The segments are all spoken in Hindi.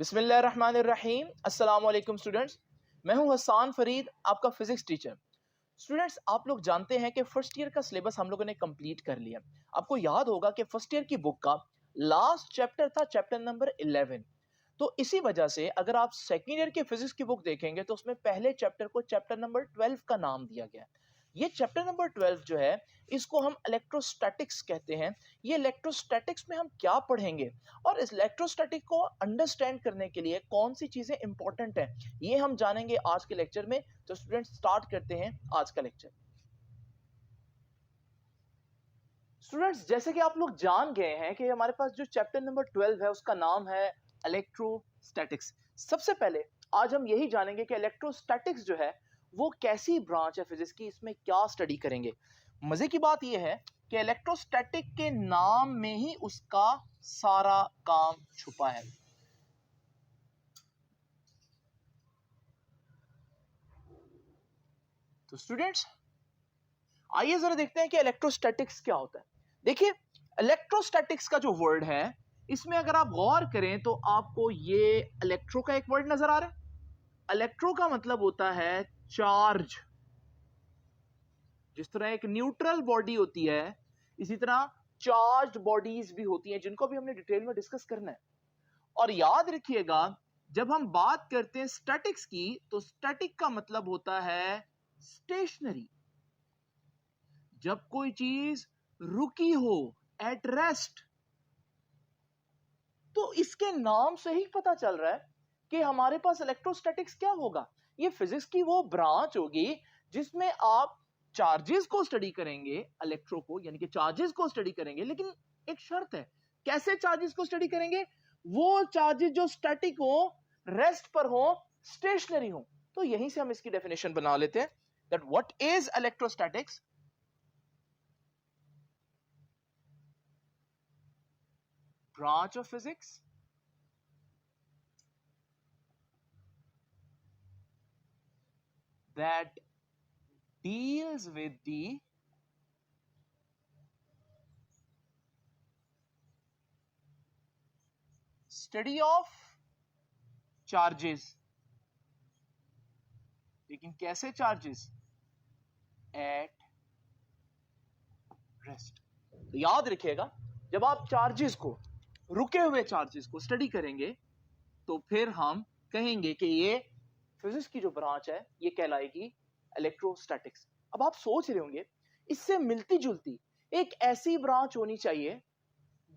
बिस्मिल्लाहिर्रहमानिर्रहीम। अस्सलाम वालेकुम स्टूडेंट्स, मैं हूं हसान फरीद, आपका फिजिक्स टीचर। स्टूडेंट्स, आप लोग जानते हैं कि फर्स्ट ईयर का सिलेबस हम लोगों ने कंप्लीट कर लिया। आपको याद होगा कि फर्स्ट ईयर की बुक का लास्ट चैप्टर था चैप्टर नंबर 11। तो इसी वजह से अगर आप सेकेंड ईयर के फिजिक्स की बुक देखेंगे तो उसमें पहले चैप्टर को चैप्टर नंबर 12 का नाम दिया गया। ये चैप्टर नंबर 12 जो है इसको हम इलेक्ट्रोस्टैटिक्स कहते हैं। ये इलेक्ट्रोस्टैटिक्स में हम क्या पढ़ेंगे और इस इलेक्ट्रोस्टैटिक को अंडरस्टैंड करने के लिए कौन सी चीजें इंपॉर्टेंट हैं, ये हम जानेंगे आज के लेक्चर में। तो स्टूडेंट्स, स्टार्ट करते हैं आज का लेक्चर। स्टूडेंट्स, जैसे कि आप लोग जान गए हैं कि हमारे पास जो चैप्टर नंबर 12 है उसका नाम है इलेक्ट्रोस्टैटिक्स। सबसे पहले आज हम यही जानेंगे कि इलेक्ट्रोस्टैटिक्स जो है वो कैसी ब्रांच है फिजिक्स की, इसमें क्या स्टडी करेंगे। मजे की बात यह है कि इलेक्ट्रोस्टैटिक के नाम में ही उसका सारा काम छुपा है। तो स्टूडेंट्स, आइए जरा देखते हैं कि इलेक्ट्रोस्टैटिक्स क्या होता है। देखिए, इलेक्ट्रोस्टैटिक्स का जो वर्ड है इसमें अगर आप गौर करें तो आपको ये इलेक्ट्रो का एक वर्ड नजर आ रहा है। इलेक्ट्रो का मतलब होता है चार्ज। जिस तरह एक न्यूट्रल बॉडी होती है, इसी तरह चार्ज्ड बॉडीज भी होती हैं, जिनको भी हमने डिटेल में डिस्कस करना है। और याद रखिएगा, जब हम बात करते हैं स्टैटिक्स की तो स्टैटिक का मतलब होता है स्टेशनरी। जब कोई चीज रुकी हो, एट रेस्ट, तो इसके नाम से ही पता चल रहा है कि हमारे पास इलेक्ट्रोस्टैटिक्स क्या होगा। ये फिजिक्स की वो ब्रांच होगी जिसमें आप चार्जेस को स्टडी करेंगे, इलेक्ट्रो को यानी कि चार्जेस को स्टडी करेंगे। लेकिन एक शर्त है, कैसे चार्जेस को स्टडी करेंगे? वो चार्जेस जो स्टैटिक हो, रेस्ट पर हो, स्टेशनरी हो। तो यहीं से हम इसकी डेफिनेशन बना लेते हैं that what is electrostatics. Branch of physics that deals with the study of charges। लेकिन कैसे चार्जेस? At rest. तो याद रखिएगा, जब आप चार्जेस को, रुके हुए चार्जेस को स्टडी करेंगे तो फिर हम कहेंगे कि ये फिजिक्स की जो ब्रांच है ये कहलाएगी इलेक्ट्रोस्टैटिक्स। अब आप सोच रहे होंगे, इससे मिलती जुलती एक ऐसी ब्रांच होनी चाहिए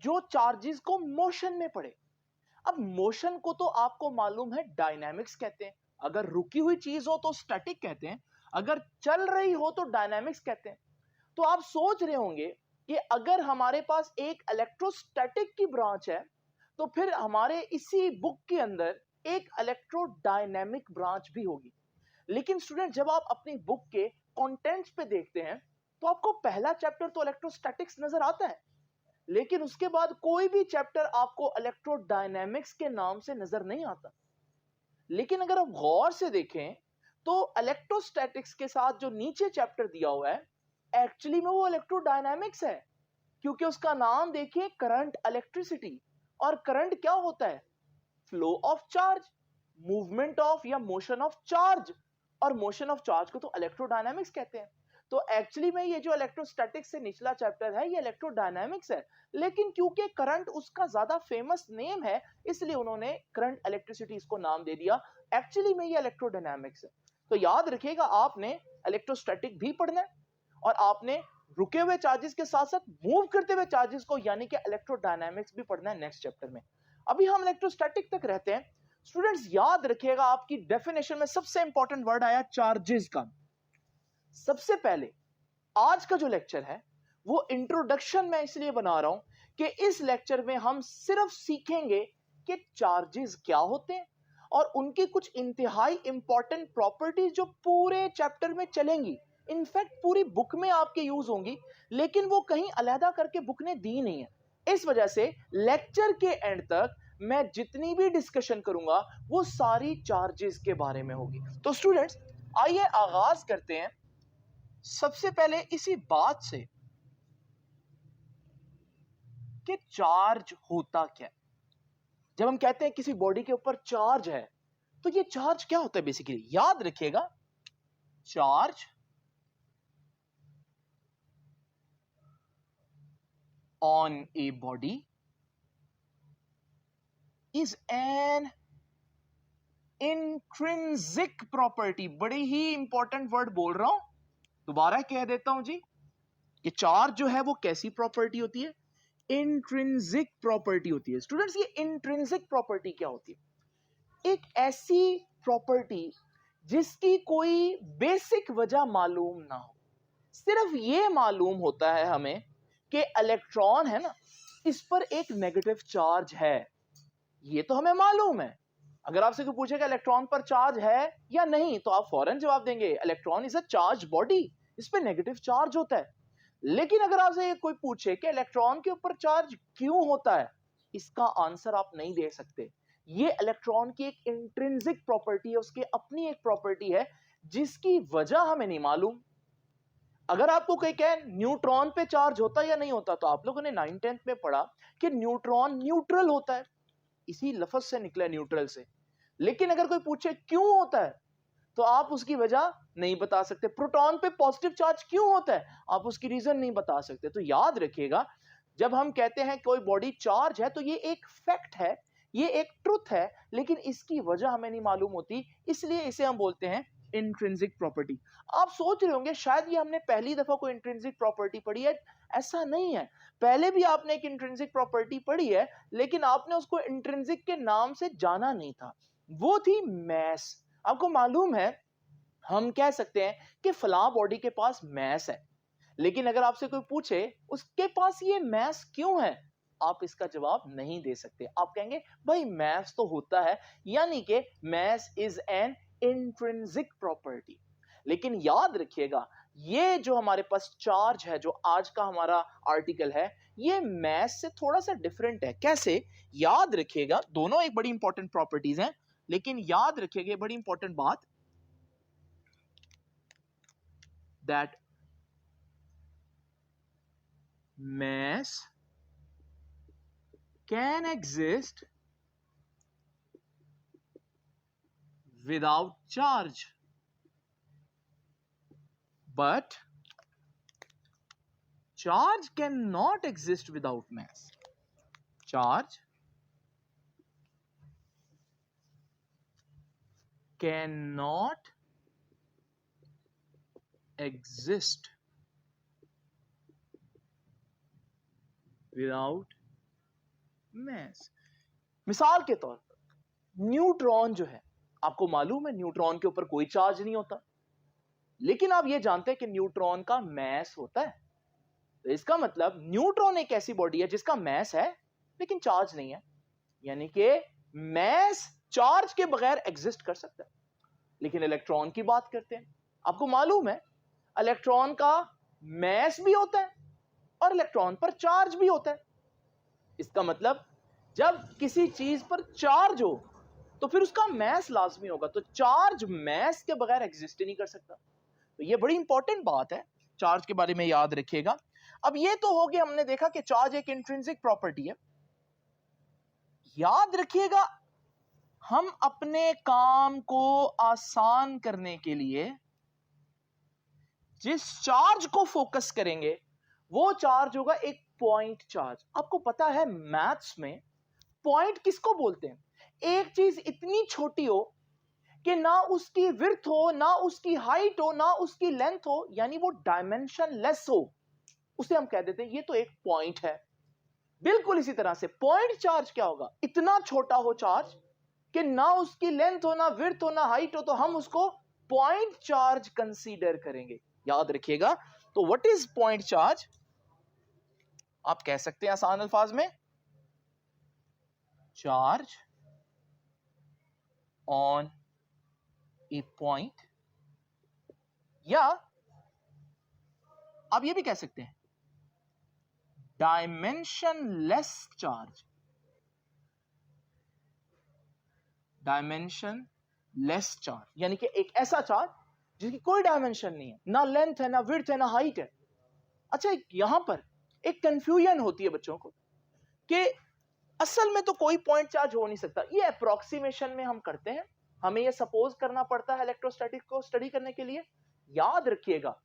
जो चार्जेस को मोशन में पड़े। अब मोशन को तो आपको मालूम है डायनामिक्स कहते हैं। अगर रुकी हुई चीज हो तो स्टैटिक कहते हैं, अगर चल रही हो तो डायनामिक्स कहते हैं। तो आप सोच रहे होंगे कि अगर हमारे पास एक इलेक्ट्रोस्टैटिक की ब्रांच है तो फिर हमारे इसी बुक के अंदर एक इलेक्ट्रोडायनेमिक ब्रांच भी होगी। लेकिन स्टूडेंट, जब आप अपनी बुक के कंटेंट्स पे देखते हैं तो आपको पहला चैप्टर तो इलेक्ट्रोस्टैटिक्स नजर आता है, लेकिन उसके बाद कोई भी चैप्टर आपको इलेक्ट्रोडायनेमिक्स के नाम से नजर नहीं आता। लेकिन अगर आप गौर से देखें तो इलेक्ट्रोस्टैटिक्स के साथ जो नीचे चैप्टर दिया हुआ है एक्चुअली में वो इलेक्ट्रोडायनेमिक्स है, क्योंकि उसका नाम देखिए, करंट इलेक्ट्रिसिटी। और करंट क्या होता है? Flow of charge, movement of या मोशन ऑफ चार्ज। और मोशन ऑफ चार्ज को तो इलेक्ट्रोडायनामिक्स कहते हैं। तो एक्चुअली में ये जो इलेक्ट्रोस्टैटिक्स से निचला चैप्टर है ये इलेक्ट्रोडायनामिक्स है, लेकिन क्योंकि करंट उसका ज्यादा फेमस नेम है इसलिए उन्होंने करंट इलेक्ट्रिसिटी इसको नाम दे दिया। एक्चुअली में ये इलेक्ट्रोडायनामिक्स है। तो याद रखिएगा, आपने इलेक्ट्रोस्टैटिक भी पढ़ना है और आपने रुके हुए चार्जेस के साथ साथ मूव करते हुए चार्जेस को यानी कि इलेक्ट्रोडायनामिक्स भी पढ़ना है नेक्स्ट चैप्टर में। अभी हम इलेक्ट्रोस्टैटिक तक रहते हैं। स्टूडेंट्स, याद रखिएगा, आपकी डेफिनेशन में सबसे इंपॉर्टेंट वर्ड आया चार्जेस का। सबसे पहले आज का जो लेक्चर है वो इंट्रोडक्शन में इसलिए बना रहा हूं कि इस लेक्चर में हम सिर्फ सीखेंगे कि चार्जेस क्या होते हैं और उनकी कुछ इंतहाई इंपॉर्टेंट प्रॉपर्टीज जो पूरे चैप्टर में चलेंगी, इनफैक्ट पूरी बुक में आपके यूज होंगी, लेकिन वो कहीं अलहदा करके बुक ने दी नहीं है। इस वजह से लेक्चर के एंड तक मैं जितनी भी डिस्कशन करूंगा वो सारी चार्जेस के बारे में होगी। तो स्टूडेंट्स, आइए आगाज करते हैं सबसे पहले इसी बात से कि चार्ज होता क्या है। जब हम कहते हैं किसी बॉडी के ऊपर चार्ज है, तो ये चार्ज क्या होता है बेसिकली? याद रखिएगा, charge on a body is an intrinsic property. बड़े ही इंपॉर्टेंट वर्ड बोल रहा हूं, दोबारा कह देता हूं जी। ये चार्ज जो है वो कैसी प्रॉपर्टी होती है? इंट्रिंसिक प्रॉपर्टी होती है। स्टूडेंट्स, ये इंट्रिंसिक प्रॉपर्टी क्या होती है? एक ऐसी प्रॉपर्टी जिसकी कोई बेसिक वजह मालूम ना हो, सिर्फ ये मालूम होता है हमें कि इलेक्ट्रॉन है ना, इस पर एक नेगेटिव चार्ज है, ये तो हमें मालूम है। अगर आपसे कोई पूछेगा इलेक्ट्रॉन पर चार्ज है या नहीं, तो आप फौरन जवाब देंगे electron is a charge body, इस पर नेगेटिव चार्ज होता है। लेकिन अगर आपसे कोई पूछे कि इलेक्ट्रॉन के ऊपर चार्ज क्यों होता है, इसका आंसर आप नहीं दे सकते। ये इलेक्ट्रॉन की एक इंट्रिंसिक प्रॉपर्टी है, उसकी अपनी एक प्रॉपर्टी है जिसकी वजह हमें नहीं मालूम। अगर आपको कोई कहे न्यूट्रॉन पे चार्ज होता या नहीं होता, तो आप लोगों ने 9th-10th में पढ़ा कि न्यूट्रॉन न्यूट्रल होता है, इसी लफ्ज से निकला न्यूट्रल से। लेकिन अगर कोई पूछे क्यों होता है, तो आप उसकी वजह नहीं बता सकते। प्रोटॉन पे पॉजिटिव चार्ज क्यों होता है, आप उसकी रीजन नहीं बता सकते। तो याद रखिएगा, जब हम कहते हैं कोई बॉडी चार्ज है, तो ये एक फैक्ट है, ये एक ट्रुथ है, लेकिन इसकी वजह हमें नहीं मालूम होती, इसलिए इसे हम बोलते हैं इंट्रिंसिक प्रॉपर्टी। आप सोच रहे होंगे शायद ये हमने पहली दफा कोई इंट्रिंसिक प्रॉपर्टी पढ़ी है। ऐसा नहीं है, पहले भी आपने एक इंट्रिंसिक प्रॉपर्टी पढ़ी है, लेकिन आपने उसको इंट्रिंसिक के नाम से जाना नहीं था। वो थी मैस। आपको मालूम है, हम कह सकते हैं कि फलां बॉडी के पास मैस है, लेकिन अगर आपसे कोई पूछे उसके पास ये मैस क्यों है, आप इसका जवाब नहीं दे सकते। आप कहेंगे भाई मैस तो होता है, यानी कि mass is an intrinsic property. लेकिन याद रखिएगा, ये जो हमारे पास चार्ज है, जो आज का हमारा आर्टिकल है, ये मैस से थोड़ा सा डिफरेंट है। कैसे? याद रखिएगा, दोनों एक बड़ी इंपॉर्टेंट प्रॉपर्टीज हैं, लेकिन याद रखिएगा बड़ी इंपॉर्टेंट बात, that mass can exist without charge, but charge cannot exist without mass. Charge cannot exist without mass. मिसाल के तौर पर न्यूट्रॉन जो है, आपको मालूम है न्यूट्रॉन के ऊपर कोई चार्ज नहीं होता, लेकिन आप ये जानते हैं कि न्यूट्रॉन का मैस होता है। तो इसका मतलब न्यूट्रॉन एक ऐसी बॉडी है जिसका मैस है लेकिन चार्ज नहीं है, यानी कि मैस चार्ज के बगैर एग्जिस्ट कर सकता है। लेकिन इलेक्ट्रॉन की बात करते हैं, आपको मालूम है इलेक्ट्रॉन का मैस भी होता है और इलेक्ट्रॉन पर चार्ज भी होता है। इसका मतलब जब किसी चीज पर चार्ज हो तो फिर उसका मैस लाजमी होगा, तो चार्ज मैस के बगैर एग्जिस्ट ही नहीं कर सकता। तो ये बड़ी इंपॉर्टेंट बात है, चार्ज के बारे में याद रखिएगा। अब ये तो हो गया, हमने देखा कि चार्ज एक इंट्रिंसिक प्रॉपर्टी है। याद रखिएगा, हम अपने काम को आसान करने के लिए जिस चार्ज को फोकस करेंगे वो चार्ज होगा एक पॉइंट चार्ज। आपको पता है मैथ्स में पॉइंट किसको बोलते हैं? एक चीज इतनी छोटी हो कि ना उसकी विड्थ हो, ना उसकी हाइट हो, ना उसकी लेंथ हो, यानी वो डायमेंशन लेस हो, उसे हम कह देते हैं ये तो एक पॉइंट है। बिल्कुल इसी तरह से पॉइंट चार्ज क्या होगा? इतना छोटा हो चार्ज कि ना उसकी लेंथ हो, ना विड्थ हो, ना हाइट हो, तो हम उसको पॉइंट चार्ज कंसीडर करेंगे। याद रखिएगा, तो व्हाट इज पॉइंट चार्ज? आप कह सकते हैं आसान अल्फाज में, चार्ज ऑन ए पॉइंट, या आप ये भी कह सकते हैं डायमेंशनलेस चार्ज। डायमेंशनलेस चार्ज यानी कि एक ऐसा चार्ज जिसकी कोई डायमेंशन नहीं है, ना लेंथ है, ना विड्थ है, ना हाइट है। अच्छा, यहां पर एक कंफ्यूजन होती है बच्चों को कि असल में तो कोई पॉइंट चार्ज हो नहीं सकता, ये अप्रोक्सीमेशन में हम करते हैं, हमें ये सपोज करना पड़ता है इलेक्ट्रोस्टैटिक को स्टडी करने के लिए। याद रखिएगा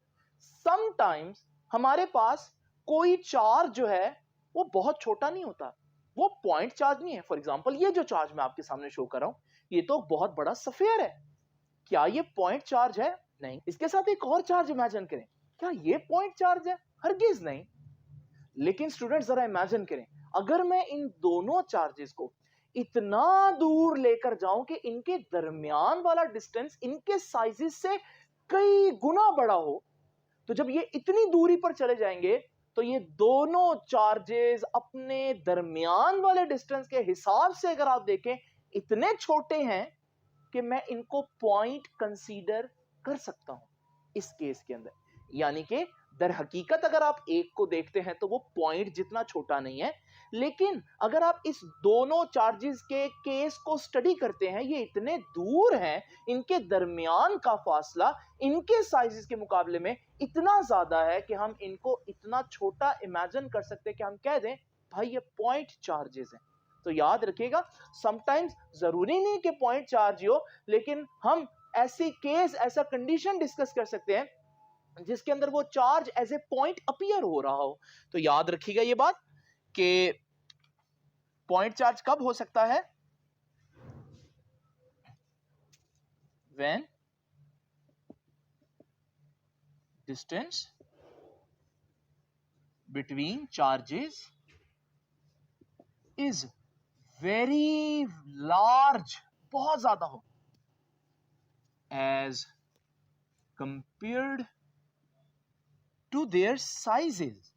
समटाइम्स हमारे पास कोई चार्ज जो है वो बहुत छोटा नहीं होता, वो पॉइंट चार्ज नहीं है। फॉर एग्जांपल ये जो चार्ज मैं आपके सामने शो कर रहा हूं, ये तो बहुत बड़ा सफेयर है, क्या ये पॉइंट चार्ज है? नहीं। इसके साथ एक और चार्ज इमेजिन करें, क्या ये पॉइंट चार्ज है? हरगिज नहीं। लेकिन स्टूडेंट जरा इमेजिन करें, अगर मैं इन दोनों चार्जेस को इतना दूर लेकर जाऊं कि इनके दरमियान वाला डिस्टेंस इनके साइजेस से कई गुना बड़ा हो, तो जब ये इतनी दूरी पर चले जाएंगे तो ये दोनों चार्जेस अपने दरमियान वाले डिस्टेंस के हिसाब से अगर आप देखें इतने छोटे हैं कि मैं इनको पॉइंट कंसीडर कर सकता हूं इस केस के अंदर। यानी कि दर हकीकत अगर आप एक को देखते हैं तो वो पॉइंट जितना छोटा नहीं है, लेकिन अगर आप इस दोनों चार्जेस के केस को स्टडी करते हैं, ये इतने दूर हैं, इनके दरमियान का फासला इनके साइजेस के मुकाबले में इतना ज्यादा है कि हम इनको इतना छोटा इमेजिन कर सकते हैं कि हम कह दें भाई ये पॉइंट चार्जेस हैं। तो याद रखिएगा समटाइम्स जरूरी नहीं कि पॉइंट चार्ज हो, लेकिन हम ऐसी केस, ऐसा कंडीशन डिस्कस कर सकते हैं जिसके अंदर वो charge as a point appear हो रहा हो। तो याद रखिएगा ये बात कि पॉइंट चार्ज कब हो सकता है? When distance between charges is very large, बहुत ज्यादा हो, as compared to their sizes.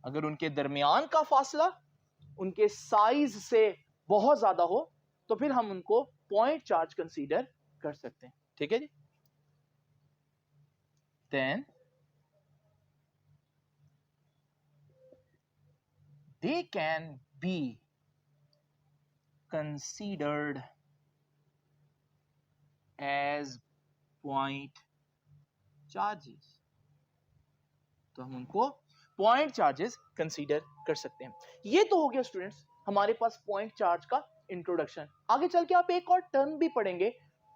अगर उनके दरमियान का फासला उनके साइज से बहुत ज्यादा हो तो फिर हम उनको पॉइंट चार्ज कंसीडर कर सकते हैं। ठीक है जी। Then they can be considered as point charges, तो हम उनको पॉइंट चार्जेस कंसीडर कर सकते हैं। ये तो हो गया स्टूडेंट्स हमारे पास पॉइंट चार्ज का इंट्रोडक्शन। आगे चल के आप एक और टर्म भी पढ़ेंगे,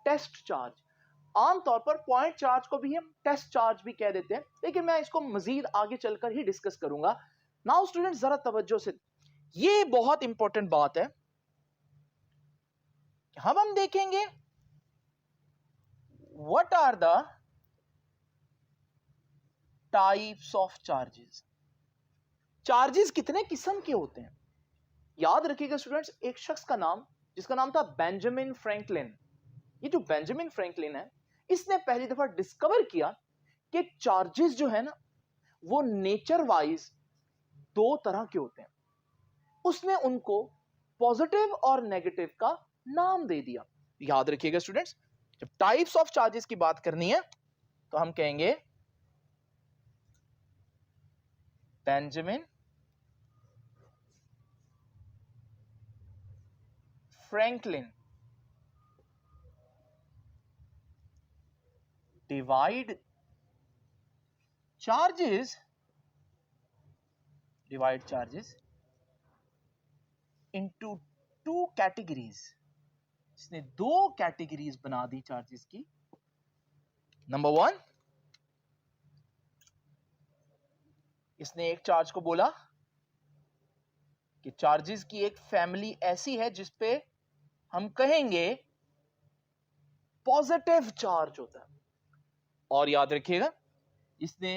टेस्ट चार्ज। आमतौर पर पॉइंट चार्ज को भी हम टेस्ट चार्ज भी कह देते हैं, लेकिन मैं इसको मजीद आगे चलकर ही डिस्कस करूंगा। नाउ स्टूडेंट जरा तवज्जो से, ये बहुत इंपॉर्टेंट बात है। हम देखेंगे what are the types of charges. Charges कितने किस्म के होते हैं? याद रखिएगा स्टूडेंट्स, एक शख्स का नाम जिसका नाम था बेंजामिन फ्रैंकलिन। ये जो बेंजामिन फ्रैंकलिन है, इसने पहली दफा डिस्कवर किया कि चार्जेस जो है ना वो नेचर वाइज दो तरह के होते हैं। उसने उनको पॉजिटिव और नेगेटिव का नाम दे दिया। याद रखिएगा स्टूडेंट्स, जब टाइप्स ऑफ चार्जेस की बात करनी है तो हम कहेंगे Benjamin Franklin divide charges into two categories। इसने दो कैटेगरीज बना दी चार्जेस की। नंबर वन, इसने एक चार्ज को बोला कि चार्जेस की एक फैमिली ऐसी है जिसपे हम कहेंगे पॉजिटिव चार्ज होता है। और याद रखिएगा इसने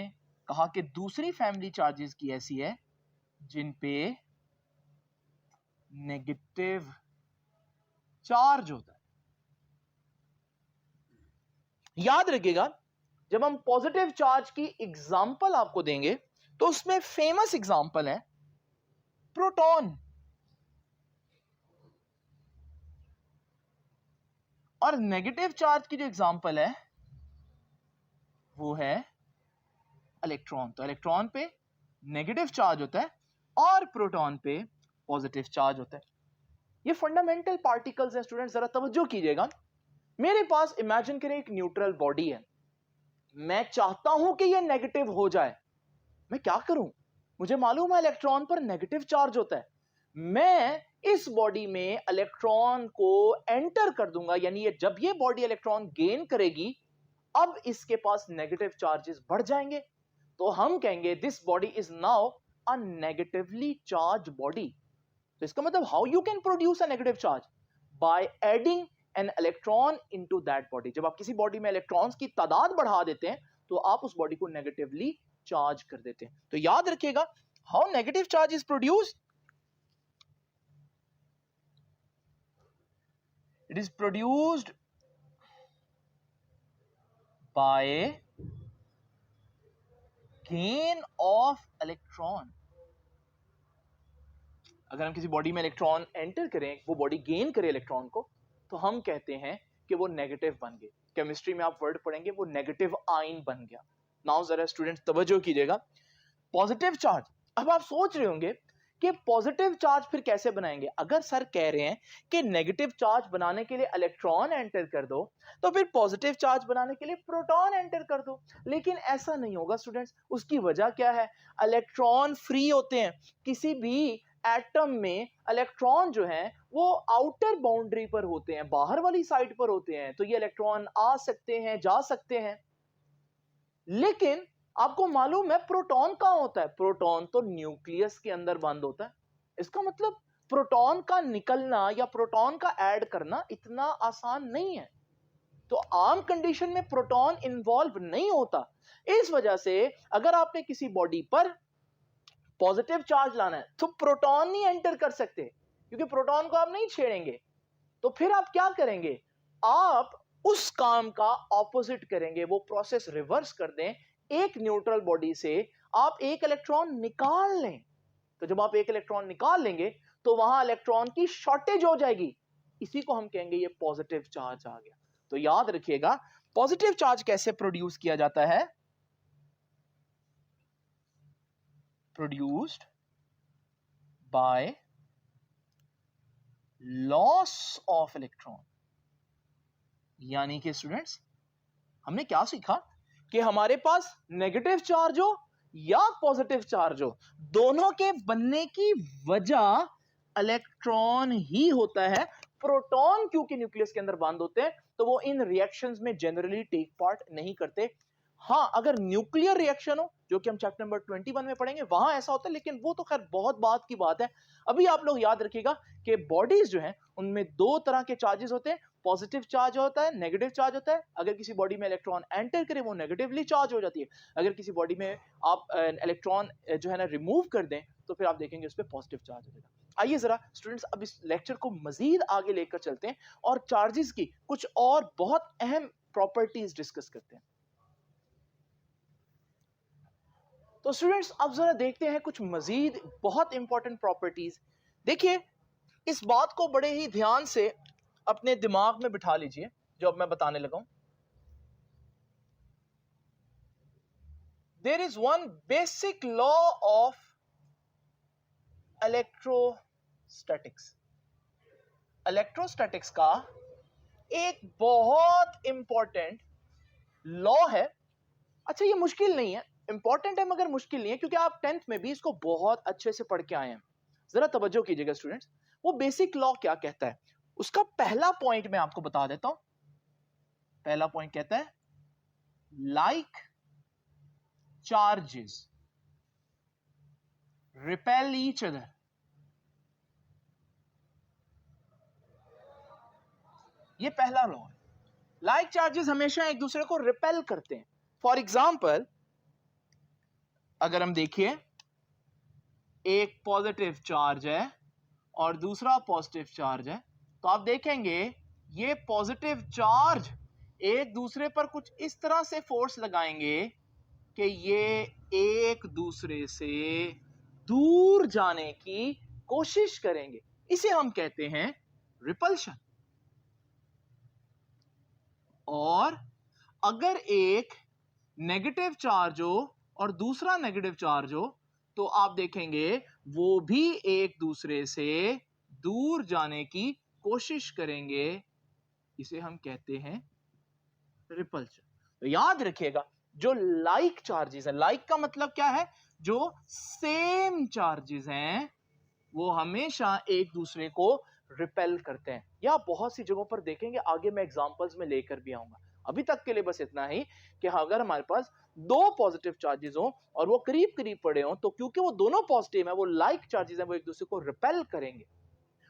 कहा कि दूसरी फैमिली चार्जेस की ऐसी है जिन पे नेगेटिव चार्ज होता है। याद रखिएगा जब हम पॉजिटिव चार्ज की एग्जांपल आपको देंगे तो उसमें फेमस एग्जांपल है प्रोटॉन, और नेगेटिव चार्ज की जो एग्जांपल है वो है इलेक्ट्रॉन। तो इलेक्ट्रॉन पे नेगेटिव चार्ज होता है और प्रोटॉन पे पॉजिटिव चार्ज होता है। ये फंडामेंटल पार्टिकल्स हैं स्टूडेंट, जरा तवज्जो कीजिएगा। मेरे पास इमेजिन करें एक न्यूट्रल बॉडी है, मैं चाहता हूं कि ये नेगेटिव हो जाए, मैं क्या करूं? मुझे मालूम है इलेक्ट्रॉन पर नेगेटिव चार्ज होता है, मैं इस बॉडी में इलेक्ट्रॉन को एंटर कर दूंगा, यानी ये जब ये बॉडी इलेक्ट्रॉन गेन करेगी, अब इसके पास नेगेटिव चार्जेस बढ़ जाएंगे, तो हम कहेंगे this body is now a negatively charge body. तो इसका मतलब how you can produce a negative charge, by adding an electron into that body. जब आप किसी बॉडी में इलेक्ट्रॉन्स की तादाद बढ़ा देते हैं तो आप उस बॉडी को नेगेटिवली चार्ज कर देते हैं। तो याद रखिएगा, how negative charge is produced, it is produced by gain of electron। अगर हम किसी बॉडी में इलेक्ट्रॉन एंटर करें, वो बॉडी गेन करे इलेक्ट्रॉन को, तो हम कहते हैं कि वो नेगेटिव बन गए। केमिस्ट्री में आप वर्ड पढ़ेंगे, वो नेगेटिव आयन बन गया। नाउ जरा स्टूडेंट्स तवज्जो कीजिएगा, पॉजिटिव चार्ज। अब आप सोच रहे होंगे कि पॉजिटिव चार्ज फिर कैसे बनाएंगे। अगर सर कह रहे हैं कि नेगेटिव चार्ज बनाने के लिए इलेक्ट्रॉन एंटर कर दो, तो फिर पॉजिटिव चार्ज बनाने के लिए प्रोटॉन एंटर कर दो। लेकिन ऐसा नहीं होगा स्टूडेंट्स। उसकी वजह क्या है, इलेक्ट्रॉन फ्री होते हैं। किसी भी एटम में इलेक्ट्रॉन जो है वो आउटर बाउंड्री पर होते हैं, बाहर वाली साइड पर होते हैं, तो ये इलेक्ट्रॉन आ सकते हैं, जा सकते हैं। लेकिन आपको मालूम है प्रोटॉन कहां होता है, प्रोटॉन तो न्यूक्लियस के अंदर बंद होता है। इसका मतलब प्रोटॉन का निकलना या प्रोटॉन का ऐड करना इतना आसान नहीं है। तो आम कंडीशन में प्रोटॉन इन्वॉल्व नहीं होता। इस वजह से अगर आपने किसी बॉडी पर पॉजिटिव चार्ज लाना है तो प्रोटॉन नहीं एंटर कर सकते, क्योंकि प्रोटॉन को आप नहीं छेड़ेंगे। तो फिर आप क्या करेंगे, आप उस काम का ऑपोजिट करेंगे, वो प्रोसेस रिवर्स कर दें। एक न्यूट्रल बॉडी से आप एक इलेक्ट्रॉन निकाल लें। तो जब आप एक इलेक्ट्रॉन निकाल लेंगे तो वहां इलेक्ट्रॉन की शॉर्टेज हो जाएगी। इसी को हम कहेंगे ये पॉजिटिव चार्ज आ गया। तो याद रखिएगा, पॉजिटिव चार्ज कैसे प्रोड्यूस किया जाता है, produced by loss of electron. यानी कि स्टूडेंट्स हमने क्या सीखा कि हमारे पास नेगेटिव चार्ज हो या पॉजिटिव चार्ज हो, दोनों के बनने की वजह इलेक्ट्रॉन ही होता है। प्रोटॉन क्योंकि न्यूक्लियस के अंदर बंद होते हैं तो वो इन रिएक्शंस में जनरली टेक पार्ट नहीं करते। हाँ, अगर न्यूक्लियर रिएक्शन हो, जो कि हम चैप्टर नंबर 21 में पढ़ेंगे, वहां ऐसा होता है, लेकिन वो तो खैर बहुत बात की बात है। अभी आप लोग याद रखिएगा कि बॉडीज जो हैं उनमें दो तरह के चार्जेस होते हैं, पॉजिटिव चार्ज होता है, नेगेटिव चार्ज होता है। अगर किसी बॉडी में इलेक्ट्रॉन एंटर करे वो नेगेटिवली चार्ज हो जाती है। अगर किसी बॉडी में आप इलेक्ट्रॉन जो है ना रिमूव कर दें तो फिर आप देखेंगे उस पर पॉजिटिव चार्ज हो जाएगा। आइए जरा स्टूडेंट्स अब इस लेक्चर को मजीद आगे लेकर चलते हैं और चार्जेस की कुछ और बहुत अहम प्रॉपर्टीज डिस्कस करते हैं। तो स्टूडेंट्स अब जरा देखते हैं कुछ मजीद बहुत इंपॉर्टेंट प्रॉपर्टीज। देखिए, इस बात को बड़े ही ध्यान से अपने दिमाग में बिठा लीजिए जो अब मैं बताने लगा हूं। There is one basic law of electrostatics. Electrostatics का एक बहुत इंपॉर्टेंट लॉ है। अच्छा, ये मुश्किल नहीं है, इंपॉर्टेंट है मगर मुश्किल नहीं है, क्योंकि आप 10th में भी इसको बहुत अच्छे से पढ़ के आए हैं। जरा तवज्जो कीजिएगा स्टूडेंट्स, वो बेसिक लॉ क्या कहता है। उसका पहला पॉइंट मैं आपको बता देता हूं। पहला पॉइंट कहता है like charges repel each other. ये पहला लॉ है। लाइक चार्जेस हमेशा एक दूसरे को रिपेल करते हैं। फॉर एग्जाम्पल, अगर हम देखिए एक पॉजिटिव चार्ज है और दूसरा पॉजिटिव चार्ज है, तो आप देखेंगे ये पॉजिटिव चार्ज एक दूसरे पर कुछ इस तरह से फोर्स लगाएंगे कि ये एक दूसरे से दूर जाने की कोशिश करेंगे। इसे हम कहते हैं रिपल्शन। और अगर एक नेगेटिव चार्ज हो और दूसरा नेगेटिव चार्ज हो तो आप देखेंगे वो भी एक दूसरे से दूर जाने की कोशिश करेंगे। इसे हम कहते हैं रिपल्शन। तो याद रखिएगा, जो लाइक चार्जेस है, लाइक का मतलब क्या है, जो सेम चार्जेस हैं वो हमेशा एक दूसरे को रिपेल करते हैं। या बहुत सी जगहों पर देखेंगे, आगे मैं एग्जांपल्स में लेकर भी आऊंगा। अभी तक के लिए बस इतना ही कि अगर हमारे पास दो पॉजिटिव चार्जेस हो और वो करीब करीब पड़े हो, तो क्योंकि वो दोनों पॉजिटिव है, वो लाइक चार्जेस हैं, वो एक दूसरे को रिपेल करेंगे।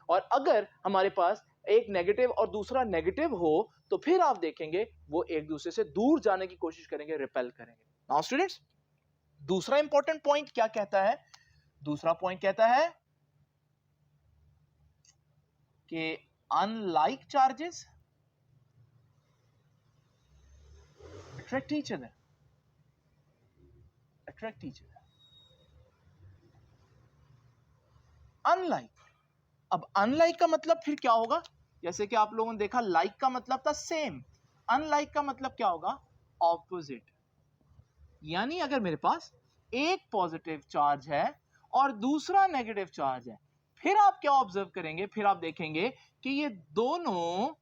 और अगर हमारे पास एक नेगेटिव और दूसरा नेगेटिव हो, तो फिर आप देखेंगे वो एक दूसरे से दूर जाने की कोशिश करेंगे, रिपेल करेंगे। नाउ स्टूडेंट्स, दूसरा इंपॉर्टेंट पॉइंट क्या कहता है? दूसरा पॉइंट कहता है कि unlike charges attract each other. Unlike, अब अनलाइक का मतलब फिर क्या होगा? जैसे कि आप लोगों ने देखा, लाइक का मतलब था सेम, अनलाइक का मतलब क्या होगा? ऑपोजिट। यानी अगर मेरे पास एक पॉजिटिव चार्ज है और दूसरा नेगेटिव चार्ज है, फिर आप क्या ऑब्जर्व करेंगे? फिर आप देखेंगे कि ये दोनों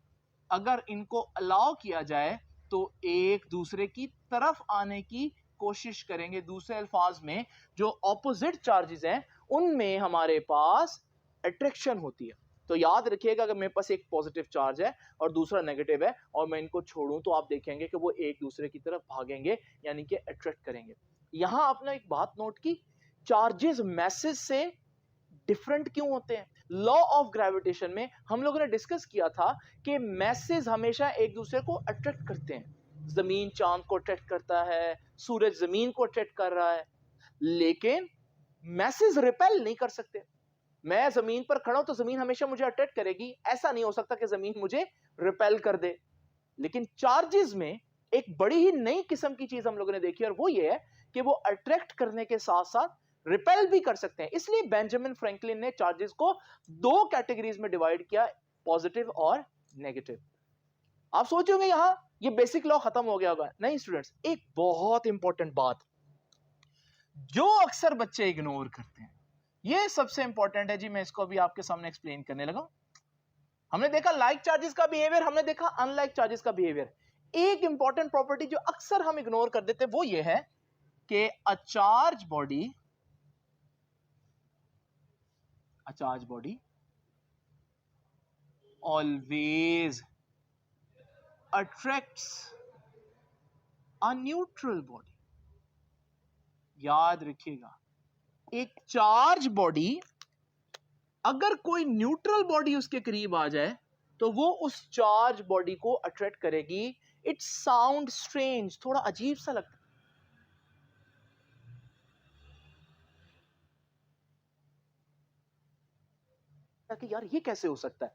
अगर इनको अलाउ किया जाए तो एक दूसरे की तरफ आने की कोशिश करेंगे। दूसरे अल्फाज में, जो ऑपोजिट चार्जेस हैं उनमें हमारे पास अट्रैक्शन होती है। तो याद रखिएगा, अगर मेरे पास एक पॉजिटिव चार्ज है और दूसरा नेगेटिव है और मैं इनको छोड़ूं, तो आप देखेंगे कि वो एक दूसरे की तरफ भागेंगे, यानी कि अट्रैक्ट करेंगे। यहां आपने एक बात नोट की, चार्जेस मैसेज से डिफरेंट क्यों होते हैं? लॉ ऑफ ग्रेविटेशन में हम लोगों ने डिस्कस किया था कि मैसेज हमेशा एक दूसरे को अट्रैक्ट करते हैं। जमीन चांद को अट्रैक्ट करता है, सूरज जमीन को अट्रैक्ट कर रहा है, लेकिन मैसेज रिपेल नहीं कर सकते। मैं जमीन पर खड़ा हूं तो जमीन हमेशा मुझे अट्रैक्ट करेगी, ऐसा नहीं हो सकता कि जमीन मुझे रिपेल कर दे। लेकिन चार्जेस में एक बड़ी ही नई किस्म की चीज हम लोगों ने देखी, और वो ये है कि वो अट्रैक्ट करने के साथ साथ रिपेल भी कर सकते हैं। इसलिए बेंजामिन फ्रैंकलिन ने चार्जेस को दो कैटेगरीज में डिवाइड किया, पॉजिटिव और नेगेटिव। आप सोचोगे यहां ये बेसिक लॉ खत्म हो गया होगा। नहीं स्टूडेंट्स, एक बहुत इंपॉर्टेंट बात जो अक्सर बच्चे इग्नोर करते हैं, ये सबसे इंपॉर्टेंट है जी। मैं इसको भी आपके सामने एक्सप्लेन करने लगा। हमने देखा लाइक चार्जेस का बिहेवियर, हमने देखा अनलाइक चार्जेस का बिहेवियर। एक इंपॉर्टेंट प्रॉपर्टी जो अक्सर हम इग्नोर कर देते हैं वो ये है कि अ charge body always attracts a neutral body. याद रखिएगा, एक चार्ज बॉडी, अगर कोई न्यूट्रल बॉडी उसके करीब आ जाए तो वो उस चार्ज बॉडी को अट्रैक्ट करेगी। इट साउंड स्ट्रेंज, थोड़ा अजीब सा लगता है कि यार ये कैसे हो सकता है।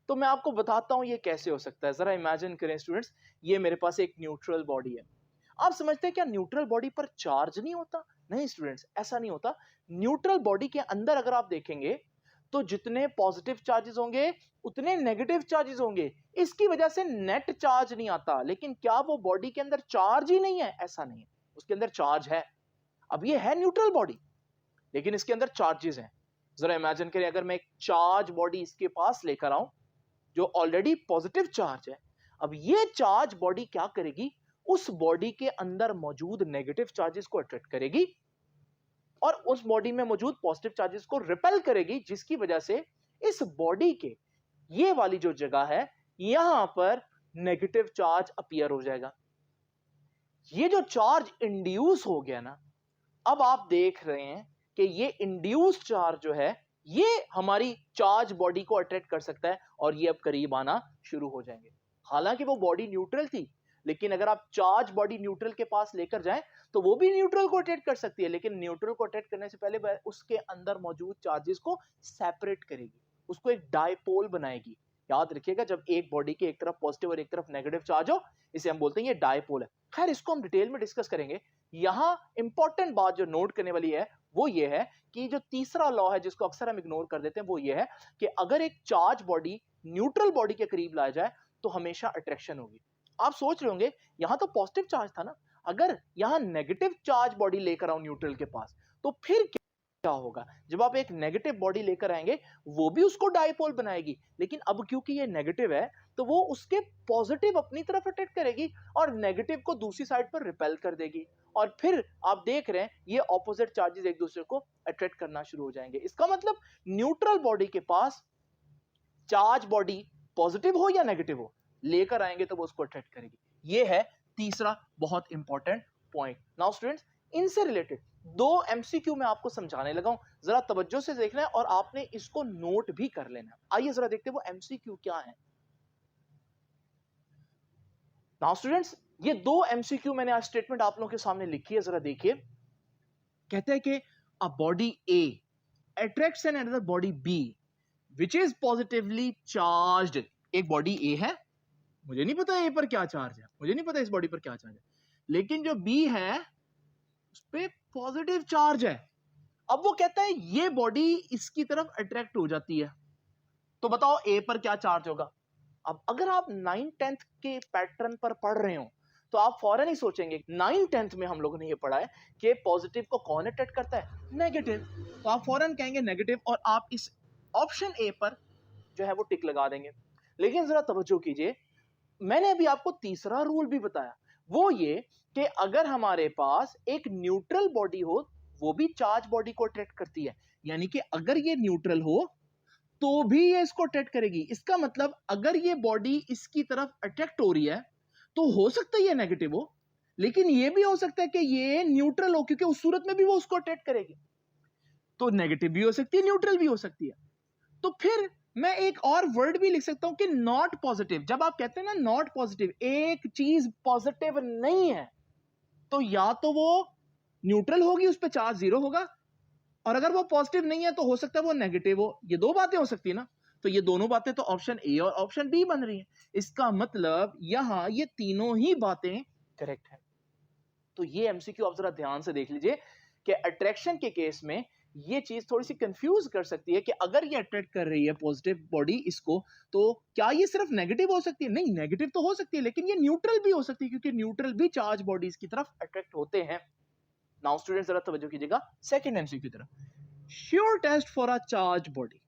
तो मैं आपको बताता हूं ये कैसे हो सकता है। जरा इमेजिन करें स्टूडेंट्स, ये मेरे पास एक न्यूट्रल बॉडी है। आप समझते हैं क्या न्यूट्रल बॉडी पर चार्ज नहीं होता? नहीं स्टूडेंट्स, ऐसा नहीं होता। न्यूट्रल बॉडी के अंदर अगर आप देखेंगे तो जितने पॉजिटिव चार्जेस होंगे उतने नेगेटिव चार्जेस होंगे। इसकी वजह से नेट चार्ज नहीं आता। लेकिन क्या वो बॉडी के अंदर चार्ज ही नहीं है? ऐसा नहीं है, उसके अंदर चार्ज है। अब ये है न्यूट्रल बॉडी, लेकिन इसके अंदर चार्जेस हैं। जरा इमेजिन करें, अगर मैं एक चार्ज बॉडी इसके पास लेकर आऊं जो ऑलरेडी पॉजिटिव चार्ज है, अब ये चार्ज बॉडी क्या करेगी? उस बॉडी के अंदर मौजूद नेगेटिव चार्जेस को अट्रैक्ट करेगी और उस बॉडी में मौजूद पॉजिटिव चार्जेस को रिपेल करेगी, जिसकी वजह से इस बॉडी के ये वाली जो जगह है यहां पर नेगेटिव चार्ज अपीयर हो जाएगा। ये जो चार्ज इंड्यूस हो गया ना, अब आप देख रहे हैं कि ये इंड्यूस चार्ज जो है ये हमारी चार्ज बॉडी को अट्रैक्ट कर सकता है और ये अब करीब आना शुरू हो जाएंगे। हालांकि वो बॉडी न्यूट्रल थी, लेकिन अगर आप चार्ज बॉडी न्यूट्रल के पास लेकर जाएं तो वो भी न्यूट्रल को अट्रैक्ट कर सकती है, लेकिन न्यूट्रल को अट्रैक्ट करने से पहले वह उसके अंदर मौजूद चार्जेस को सेपरेट करेगी, उसको एक डायपोल बनाएगी। याद रखिएगा, जब एक बॉडी के एक तरफ पॉजिटिव और एक तरफ नेगेटिव चार्ज हो, इसे हम बोलते हैं ये डायपोल है। खैर, इसको हम डिटेल में डिस्कस करेंगे। यहां इंपॉर्टेंट बात जो नोट करने वाली है वो ये है कि जो तीसरा लॉ है जिसको अक्सर हम इग्नोर कर देते हैं वो ये है कि अगर एक चार्ज बॉडी न्यूट्रल बॉडी के करीब लाया जाए तो हमेशा अट्रैक्शन होगी। आप सोच रहे होंगे यहां तो पॉजिटिव चार्ज था ना, अगर यहां नेगेटिव चार्ज बॉडी लेकर आऊं न्यूट्रल के पास तो फिर क्या होगा? जब आप एक नेगेटिव बॉडी लेकर आएंगे वो भी उसको डायपोल बनाएगी, लेकिन अब क्योंकि ये नेगेटिव है तो वो उसके पॉजिटिव अपनी तरफ अट्रैक्ट करेगी और नेगेटिव को दूसरी साइड पर रिपेल कर देगी। और फिर आप देख रहे हैं ये ऑपोजिट चार्जेस एक दूसरे को अट्रैक्ट करना शुरू हो जाएंगे। इसका मतलब न्यूट्रल बॉडी के पास चार्ज बॉडी पॉजिटिव हो या नेगेटिव हो, लेकर आएंगे तो वो उसको अट्रैक्ट करेगी। ये है तीसरा बहुत इंपॉर्टेंट पॉइंट। नाउ स्टूडेंट्स, इनसे रिलेटेड दो एमसीक्यू मैं आपको समझाने लगा हूं, जरा तवज्जो से देखना है और आपने इसको नोट भी कर लेना है। आइए जरा देखते हैं वो एमसीक्यू क्या है। नाउ स्टूडेंट्स, ये दो एमसीक्यू मैंने आज स्टेटमेंट आप लोगों के सामने लिखी है, जरा देखिए। कहते हैं कि a body A attracts an another body B which is positively charged. एक बॉडी ए है, मुझे नहीं पता ए पर क्या चार्ज है, मुझे नहीं पता इस बॉडी पर क्या चार्ज है, लेकिन जो बी है उस पे पॉजिटिव चार्ज है। अब वो कहता है ये बॉडी इसकी तरफ अट्रैक्ट हो जाती है, तो बताओ ए पर क्या चार्ज होगा। अब अगर आप 9th-10th के पैटर्न पर पढ़ रहे हो तो आप फौरन ही सोचेंगे 9th-10th में हम लोगों ने ये पढ़ा है कि पॉजिटिव को कौन अट्रैक्ट करता है, नेगेटिव, तो आप फौरन कहेंगे नेगेटिव और आप इस ऑप्शन ए पर जो है वो टिक लगा देंगे। लेकिन जरा तवज्जो कीजिए, मैंने अभी आपको तीसरा रूल भी बताया, वो ये कि अगर हमारे पास एक न्यूट्रल बॉडी हो वो भी चार्ज बॉडी को अट्रैक्ट करती है, यानी कि अगर ये न्यूट्रल हो तो भी ये इसको अट्रैक्ट करेगी। इसका मतलब अगर ये बॉडी इसकी तरफ अट्रैक्ट हो रही है तो हो सकता है ये नेगेटिव हो, लेकिन ये भी हो सकता है कि ये न्यूट्रल हो, क्योंकि उस सूरत में भी वो उसको अट्रैक्ट करेगी। तो नेगेटिव भी हो सकती है, न्यूट्रल भी हो सकती है। तो फिर मैं एक और वर्ड भी लिख सकता हूं कि नॉट पॉजिटिव। जब आप कहते हैं ना नॉट पॉजिटिव, एक चीज पॉजिटिव नहीं है, तो या तो वो न्यूट्रल होगी, उस पर चार्ज 0 होगा, और अगर वो पॉजिटिव नहीं है तो हो सकता है वो नेगेटिव हो। ये दो बातें हो सकती है ना, तो ये दोनों बातें तो ऑप्शन ए और ऑप्शन बी बन रही हैं। इसका मतलब यहां ये तीनों ही बातें करेक्ट है। तो ये एमसीक्यू आप जरा ध्यान से देख लीजिए कि अट्रैक्शन के केस में ये चीज थोड़ी सी कंफ्यूज कर सकती है कि अगर ये अट्रैक्ट कर रही है पॉजिटिव बॉडी इसको, तो क्या ये सिर्फ नेगेटिव हो सकती है? नहीं, नेगेटिव तो हो सकती है, लेकिन ये न्यूट्रल भी हो सकती है, क्योंकि न्यूट्रल भी चार्ज बॉडीज की तरफ अट्रैक्ट होते हैं। नाउ स्टूडेंट्स जरा तवज्जो कीजिएगा सेकंड एमसीक्यू की तरफ। Sure test for a charge body,